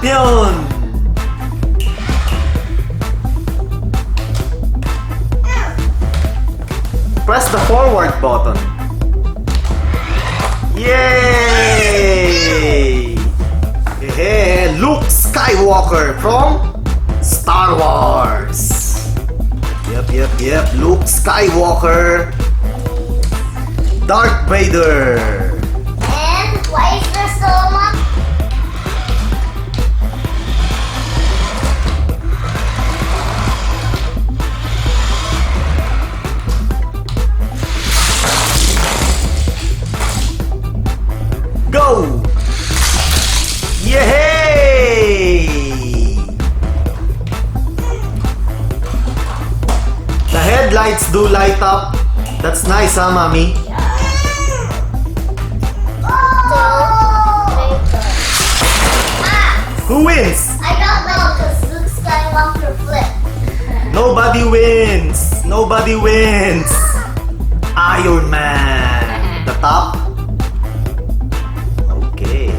champion! Press the forward button. Yay! Hey, Luke Skywalker from Star Wars. Yep. Luke Skywalker. Darth Vader. And why is there so much? Go! Yay! The headlights do light up. That's nice, huh, Mommy? Who wins? I don't know because Luke Skywalker flipped. Nobody wins. Nobody wins. Iron Man. The top. Okay.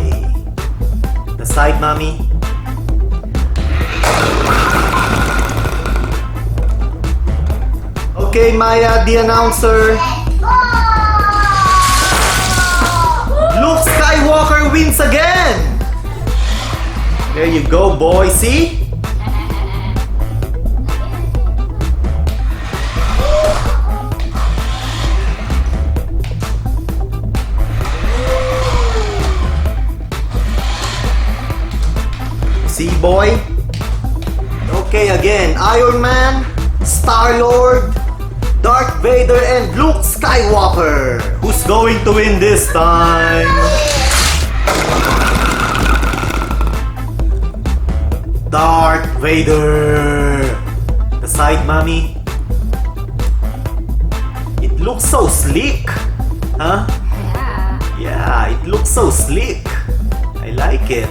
The side, Mommy. Okay, Maya, the announcer. Luke Skywalker wins again. There you go, boy. See? See, boy? Okay, again. Iron Man, Star-Lord, Darth Vader, and Luke Skywalker. Who's going to win this time? Darth Vader. The side, Mommy. It looks so sleek. Huh? Yeah, it looks so sleek. I like it.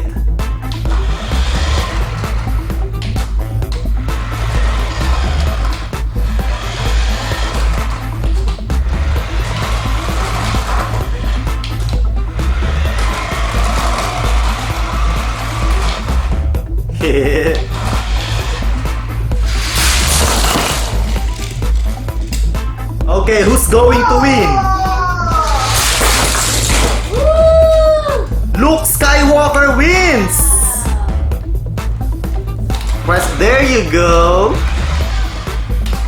Okay, who's going to win? Luke Skywalker wins! Press, there you go.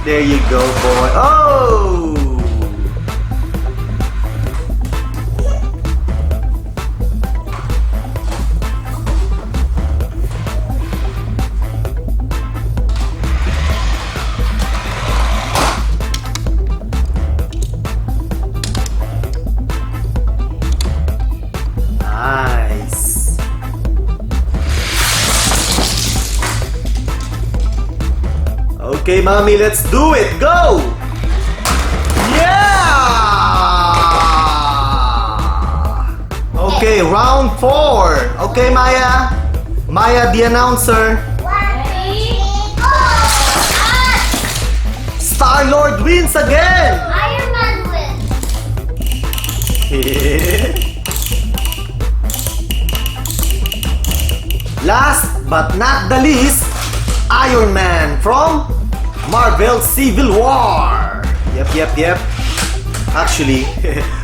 There you go, boy. Oh! Nice. Okay, Mommy, let's do it. Go! Yeah! Okay, round 4. Okay, Maya. Maya, the announcer. Star-Lord wins again! Iron Man wins. Last but not the least, Iron Man from Marvel Civil War. Yep. Actually,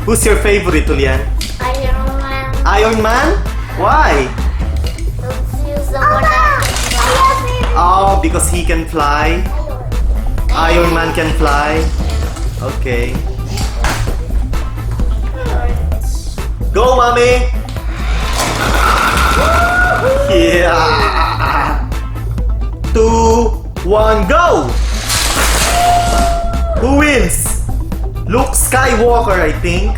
who's your favorite, Julian? Iron Man. Iron Man? Why? Let's use the one that Oh, because he can fly. Iron Man can fly. Okay. Go, Mommy! Yeah! 2, 1, go! Who wins? Luke Skywalker, I think.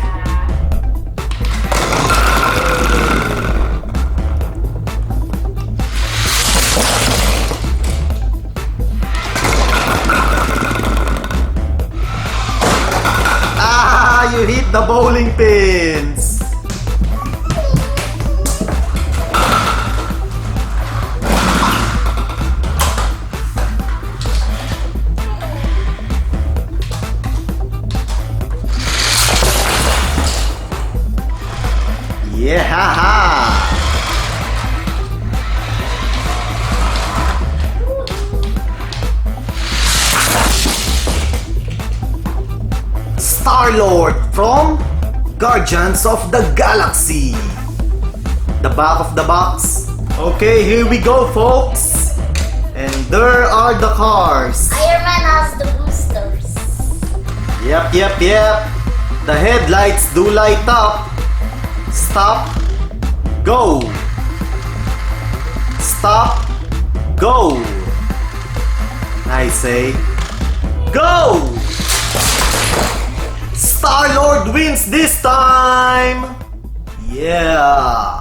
Ah, you hit the bowling pins. Yeah! Star-Lord from Guardians of the Galaxy. The back of the box. Okay, here we go, folks. And there are the cars. Iron Man has the boosters. Yep. The headlights do light up. Stop. Go. Stop. Go. I say, go! Star-Lord wins this time! Yeah!